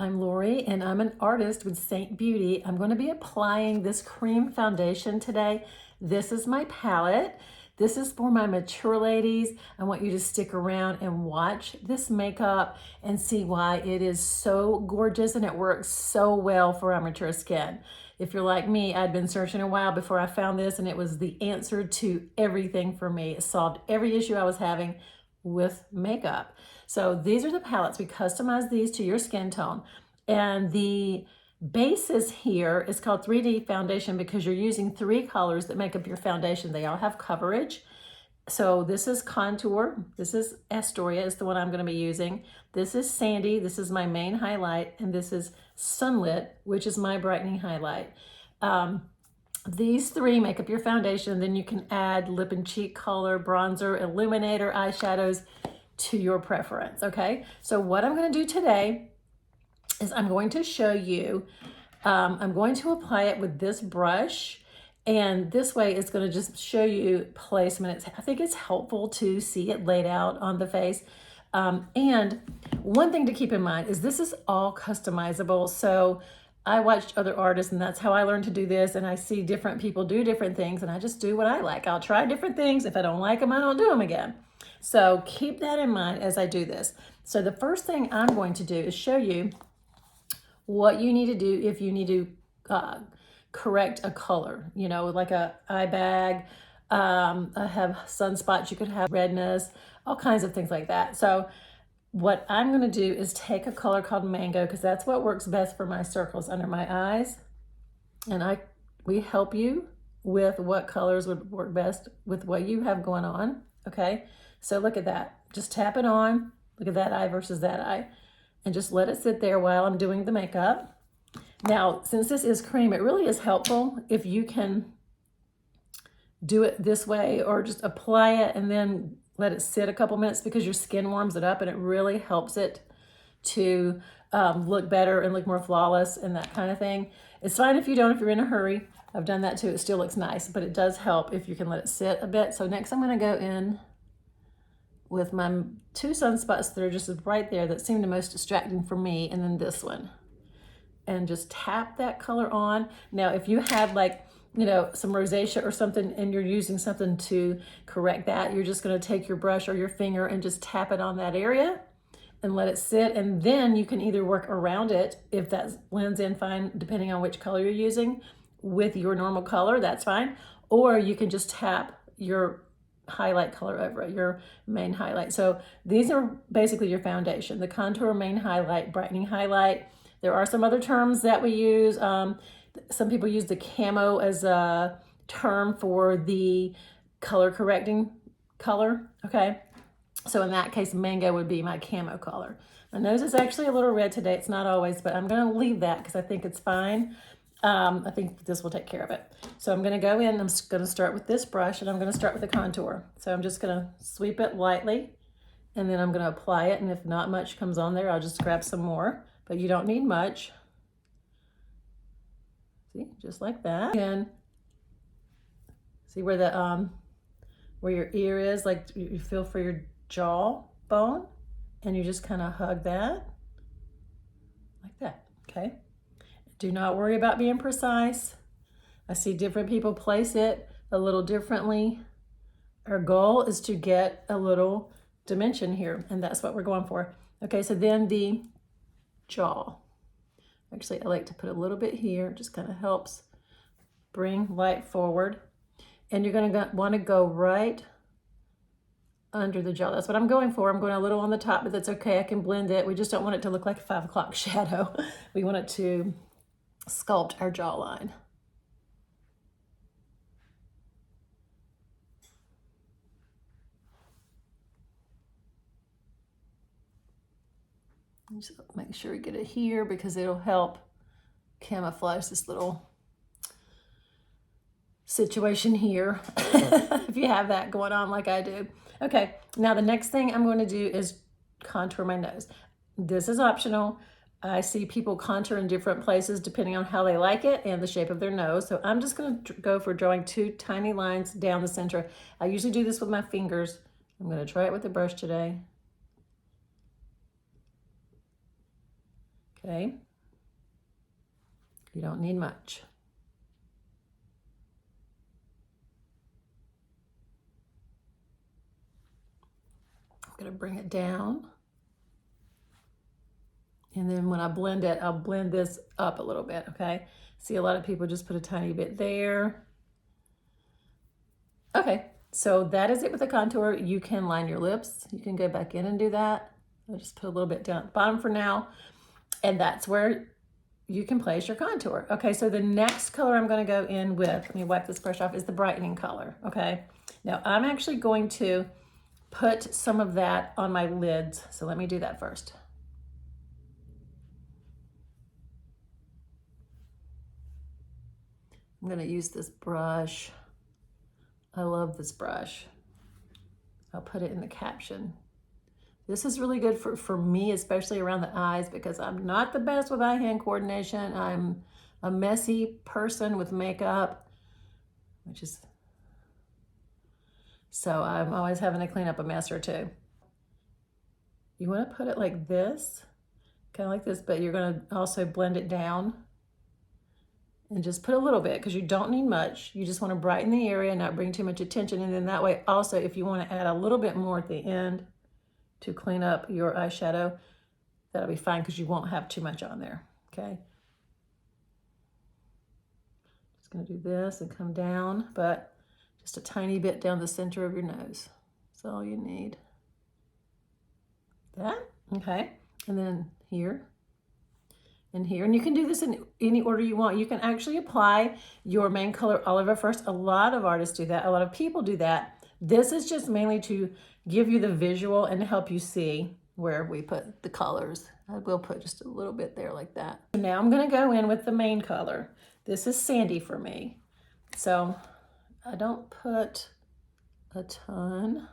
I'm Lori and I'm an artist with Seint Beauty. I'm going to be applying this cream foundation today. This is my palette. This is for my mature ladies. I want you to stick around and watch this makeup and see why it is so gorgeous and it works so well for our mature skin. If you're like me, I'd been searching a while before I found this and it was the answer to everything for me. It solved every issue I was having with makeup. So these are the palettes. We customize these to your skin tone. And the basis here is called 3D foundation because you're using 3 colors that make up your foundation. They all have coverage. So this is contour. This is Astoria is the one I'm going to be using. This is Sandy. This is my main highlight. And this is Sunlit, which is my brightening highlight. These 3 make up your foundation. Then you can add lip and cheek color, bronzer, illuminator, eyeshadows to your preference, okay? So what I'm gonna do today is I'm going to show you, I'm going to apply it with this brush, and this way it's gonna just show you placement. I think it's helpful to see it laid out on the face. And one thing to keep in mind is this is all customizable. So I watched other artists and that's how I learned to do this, and I see different people do different things and I just do what I like. I'll try different things. If I don't like them, I don't do them again. So keep that in mind as I do this. So the first thing I'm going to do is show you what you need to do if you need to correct a color, you know, like a eye bag, I have sunspots, you could have redness, all kinds of things like that. So what I'm going to do is take a color called Mango because that's what works best for my circles under my eyes. And we help you with what colors would work best with what you have going on. Okay, so look at that. Just tap it on. Look at that eye versus that eye. And just let it sit there while I'm doing the makeup. Now, since this is cream, it really is helpful if you can do it this way or just apply it and then let it sit a couple minutes because your skin warms it up and it really helps it to look better and look more flawless and that kind of thing. It's fine if you don't, if you're in a hurry. I've done that too. It still looks nice, but it does help if you can let it sit a bit. So next I'm going to go in with my 2 sunspots that are just right there that seem the most distracting for me, and then this one. And just tap that color on. Now, if you had like, you know, some rosacea or something and you're using something to correct that, you're just going to take your brush or your finger and just tap it on that area and let it sit. And then you can either work around it if that blends in fine, depending on which color you're using with your normal color, that's fine. Or you can just tap your highlight color over it, your main highlight. So these are basically your foundation, the contour, main highlight, brightening highlight. There are some other terms that we use. Some people use the camo as a term for the color correcting color, okay? So in that case, Mango would be my camo color. My nose is actually a little red today. It's not always, but I'm gonna leave that because I think it's fine. I think this will take care of it. So I'm gonna go in, I'm gonna start with this brush and I'm gonna start with the contour. So I'm just gonna sweep it lightly and then I'm gonna apply it, and if not much comes on there, I'll just grab some more, but you don't need much. See, just like that. And see where the where your ear is, like you feel for your jaw bone, and you just kind of hug that like that, okay? Do not worry about being precise. I see different people place it a little differently. Our goal is to get a little dimension here, and that's what we're going for. Okay, so then the jaw. Actually, I like to put a little bit here. It just kind of helps bring light forward. And you're going to want to go right under the jaw. That's what I'm going for. I'm going a little on the top, but that's okay. I can blend it. We just don't want it to look like a 5 o'clock shadow. We want it to sculpt our jawline. Just make sure you get it here because it'll help camouflage this little situation here if you have that going on like I do. Okay, now the next thing I'm going to do is contour my nose. This is optional. I see people contour in different places depending on how they like it and the shape of their nose. So I'm just going to go for drawing 2 tiny lines down the center. I usually do this with my fingers. I'm going to try it with the brush today. Okay. You don't need much. I'm going to bring it down. And then when I blend it, I'll blend this up a little bit, okay? See, a lot of people just put a tiny bit there. Okay, so that is it with the contour. You can line your lips. You can go back in and do that. I'll just put a little bit down at the bottom for now. And that's where you can place your contour. Okay, so the next color I'm gonna go in with, let me wipe this brush off, is the brightening color, okay? Now I'm actually going to put some of that on my lids. So let me do that first. I'm gonna use this brush. I love this brush. I'll put it in the caption. This is really good for me, especially around the eyes, because I'm not the best with eye-hand coordination. I'm a messy person with makeup, so I'm always having to clean up a mess or two. You wanna put it like this, kind of like this, but you're gonna also blend it down. And just put a little bit because you don't need much. You just want to brighten the area, not bring too much attention. And then that way also, if you want to add a little bit more at the end to clean up your eyeshadow, that'll be fine because you won't have too much on there, okay? Just gonna do this and come down, but just a tiny bit down the center of your nose. That's all you need. That, okay? And then here. And here, and you can do this in any order you want. You can actually apply your main color all over first. A lot of artists do that. A lot of people do that. This is just mainly to give you the visual and help you see where we put the colors. I will put just a little bit there like that. So now I'm gonna go in with the main color. This is Sandy for me. So I don't put a ton.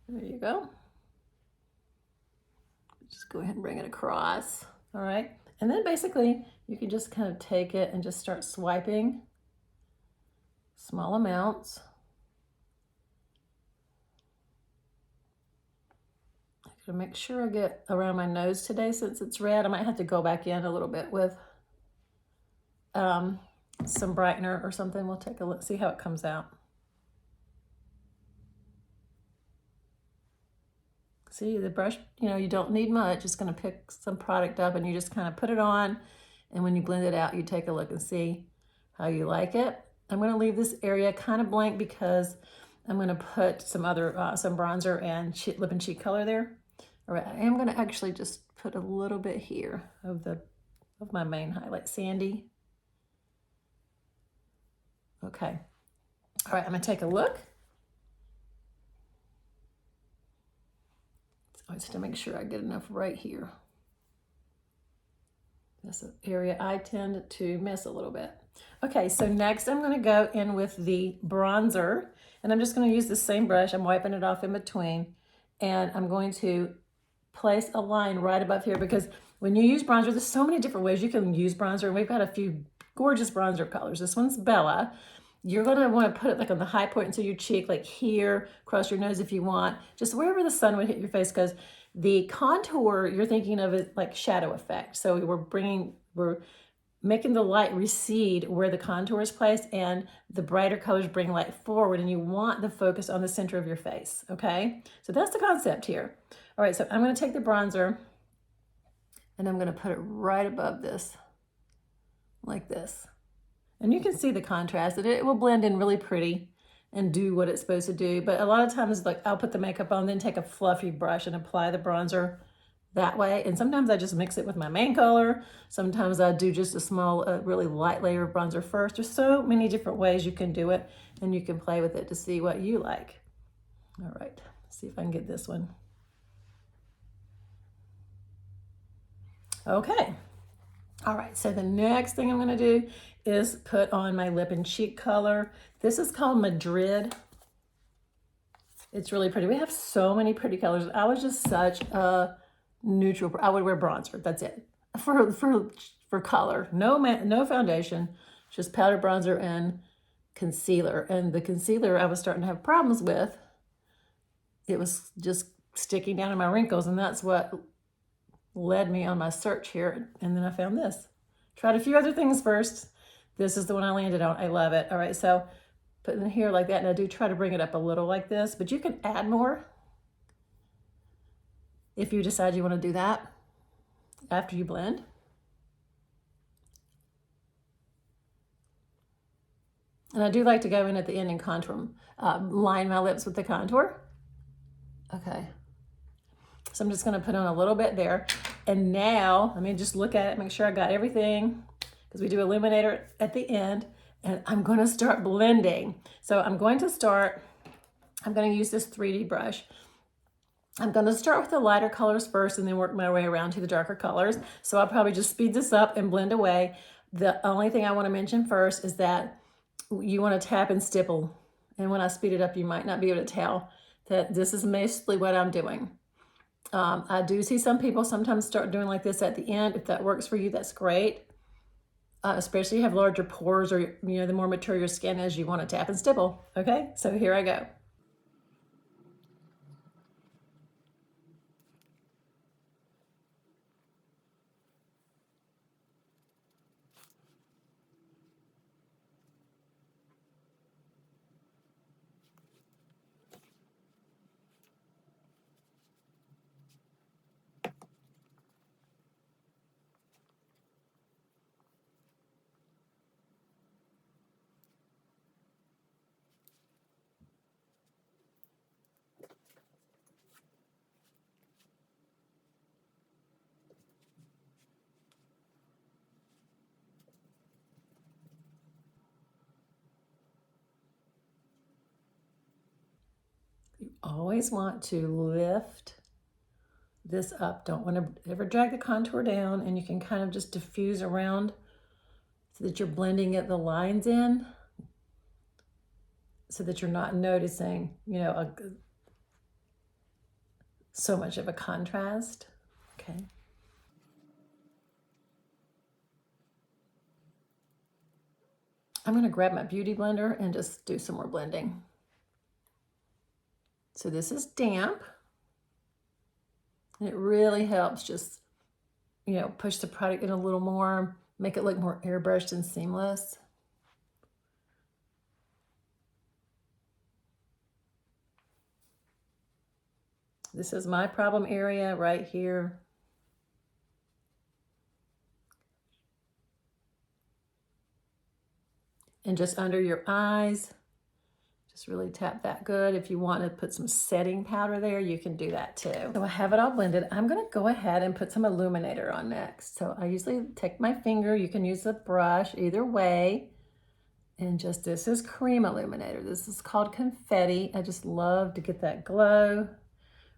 There you go. Just go ahead and bring it across, all right? And then basically you can just kind of take it and just start swiping small amounts. I'm gonna make sure I get around my nose today since it's red. I might have to go back in a little bit with some brightener or something. We'll take a look, see how it comes out. See, the brush, you don't need much. It's gonna pick some product up and you just kind of put it on. And when you blend it out, you take a look and see how you like it. I'm gonna leave this area kind of blank because I'm gonna put some other, some bronzer and lip and cheek color there. All right, I am gonna actually just put a little bit here of my main highlight, Sandy. Okay, all right, I'm gonna take a look. Just to make sure I get enough right here. That's an area I tend to miss a little bit. Okay, so next I'm gonna go in with the bronzer, and I'm just gonna use the same brush. I'm wiping it off in between, and I'm going to place a line right above here because when you use bronzer, there's so many different ways you can use bronzer, and we've got a few gorgeous bronzer colors. This one's Bella. You're gonna wanna put it like on the high point into your cheek, like here, across your nose if you want, just wherever the sun would hit your face, because the contour you're thinking of is like shadow effect. So we're making the light recede where the contour is placed, and the brighter colors bring light forward, and you want the focus on the center of your face, okay? So that's the concept here. All right, so I'm gonna take the bronzer and I'm gonna put it right above this, like this. And you can see the contrast, it will blend in really pretty and do what it's supposed to do. But a lot of times, like, I'll put the makeup on, then take a fluffy brush and apply the bronzer that way. And sometimes I just mix it with my main color. Sometimes I do just a small, really light layer of bronzer first. There's so many different ways you can do it, and you can play with it to see what you like. All right, let's see if I can get this one. Okay. All right, so the next thing I'm gonna do is put on my lip and cheek color. This is called Madrid. It's really pretty. We have so many pretty colors. I was just such a neutral, I would wear bronzer, that's it. For color, no foundation, just powder bronzer and concealer. And the concealer I was starting to have problems with. It was just sticking down in my wrinkles, and that's what led me on my search here, and then I found this. Tried a few other things first. This is the one I landed on. I love it. All right, so put it in here like that, and I do try to bring it up a little like this, but you can add more if you decide you want to do that after you blend. And I do like to go in at the end and contour, line my lips with the contour. Okay. So I'm just gonna put on a little bit there. And now, let me just look at it, make sure I got everything, because we do illuminator at the end, and I'm gonna start blending. So I'm gonna use this 3D brush. I'm gonna start with the lighter colors first and then work my way around to the darker colors. So I'll probably just speed this up and blend away. The only thing I wanna mention first is that you wanna tap and stipple. And when I speed it up, you might not be able to tell that this is mostly what I'm doing. I do see some people sometimes start doing like this at the end. If that works for you, that's great. Especially if you have larger pores, or the more mature your skin is, you want to tap and stipple. Okay, so here I go. You always want to lift this up. Don't want to ever drag the contour down, and you can kind of just diffuse around so that you're blending the lines in, so that you're not noticing, so much of a contrast. Okay. I'm going to grab my beauty blender and just do some more blending. So this is damp. And it really helps just, push the product in a little more, make it look more airbrushed and seamless. This is my problem area right here. And just under your eyes, just really tap that good. If you want to put some setting powder there, you can do that too. So I have it all blended. I'm going to go ahead and put some illuminator on next. So I usually take my finger, you can use a brush, either way. And this is cream illuminator. This is called confetti. I just love to get that glow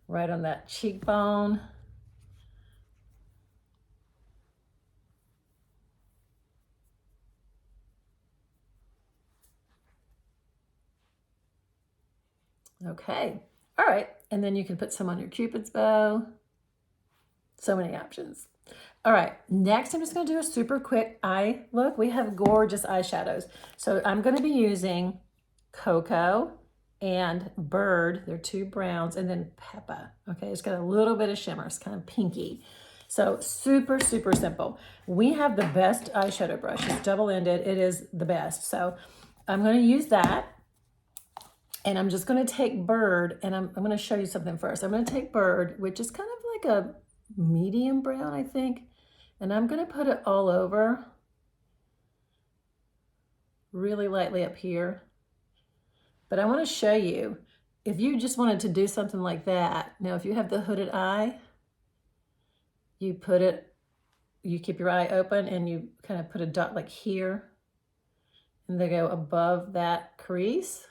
right on that cheekbone. Okay, all right. And then you can put some on your Cupid's bow. So many options. All right, next I'm just gonna do a super quick eye look. We have gorgeous eyeshadows. So I'm gonna be using Cocoa and Bird. They're two browns, and then Peppa. Okay, it's got a little bit of shimmer. It's kind of pinky. So super, super simple. We have the best eyeshadow brush. It's double-ended. It is the best. So I'm gonna use that. And I'm just gonna take Bird, and I'm gonna show you something first. I'm gonna take Bird, which is kind of like a medium brown, I think. And I'm gonna put it all over, really lightly up here. But I wanna show you, if you just wanted to do something like that, now if you have the hooded eye, you keep your eye open and you kind of put a dot like here, and they go above that crease.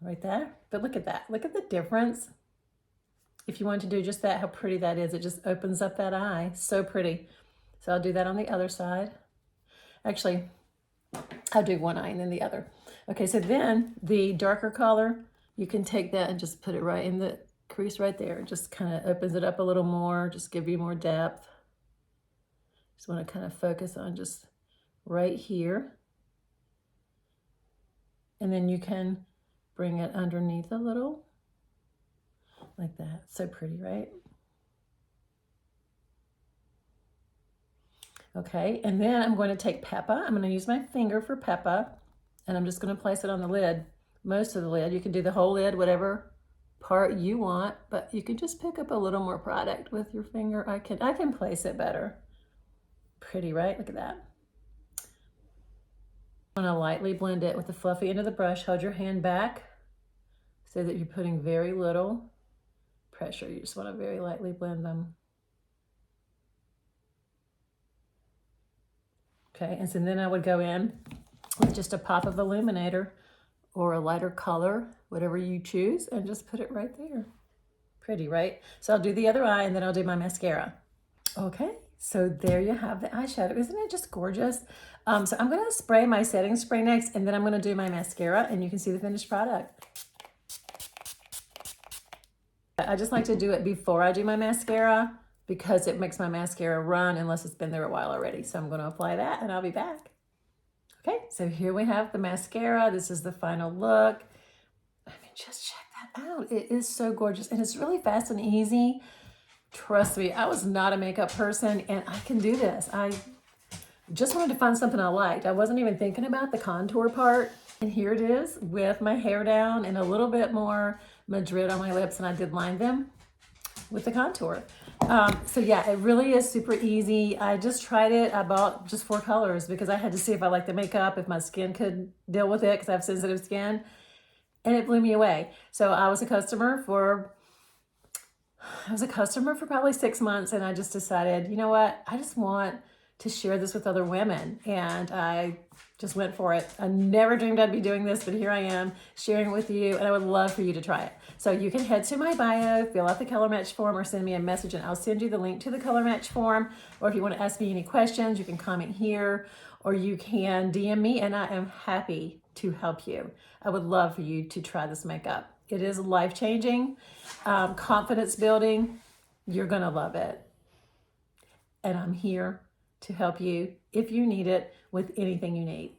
Right there. But look at that. Look at the difference. If you want to do just that, how pretty that is. It just opens up that eye. So pretty. So I'll do that on the other side. Actually, I'll do one eye and then the other. Okay, so then the darker color, you can take that and just put it right in the crease right there. It just kind of opens it up a little more, just give you more depth. Just want to kind of focus on just right here. And then you can bring it underneath a little, like that. So pretty, right? Okay, and then I'm going to take Peppa. I'm going to use my finger for Peppa, and I'm just going to place it on the lid, most of the lid. You can do the whole lid, whatever part you want, but you can just pick up a little more product with your finger. I can place it better. Pretty, right? Look at that. I'm going to lightly blend it with the fluffy end of the brush. Hold your hand back so that you're putting very little pressure. You just want to very lightly blend them. Okay, and so then I would go in with just a pop of illuminator or a lighter color, whatever you choose, and just put it right there. Pretty, right? So I'll do the other eye and then I'll do my mascara. Okay, so there you have the eyeshadow. Isn't it just gorgeous? So I'm going to spray my setting spray next, and then I'm going to do my mascara, and you can see the finished product. I just like to do it before I do my mascara because it makes my mascara run unless it's been there a while already. So I'm going to apply that and I'll be back. Okay, so here we have the mascara. This is the final look. I mean, just check that out. It is so gorgeous, and it's really fast and easy. Trust me, I was not a makeup person, and I can do this. I just wanted to find something I liked. I wasn't even thinking about the contour part. And here it is with my hair down and a little bit more Madrid on my lips, and I did line them with the contour. So yeah, it really is super easy. I just tried it. I bought just 4 colors because I had to see if I liked the makeup, if my skin could deal with it because I have sensitive skin, and it blew me away. So I was a customer for probably 6 months, and I just decided, you know what? I just want to share this with other women, and I just went for it. I never dreamed I'd be doing this, but here I am sharing it with you, and I would love for you to try it. So you can head to my bio, fill out the color match form, or send me a message, and I'll send you the link to the color match form. Or if you want to ask me any questions, you can comment here, or you can DM me, and I am happy to help you. I would love for you to try this makeup. It is life-changing, confidence building. You're gonna love it. And I'm here to help you if you need it with anything you need.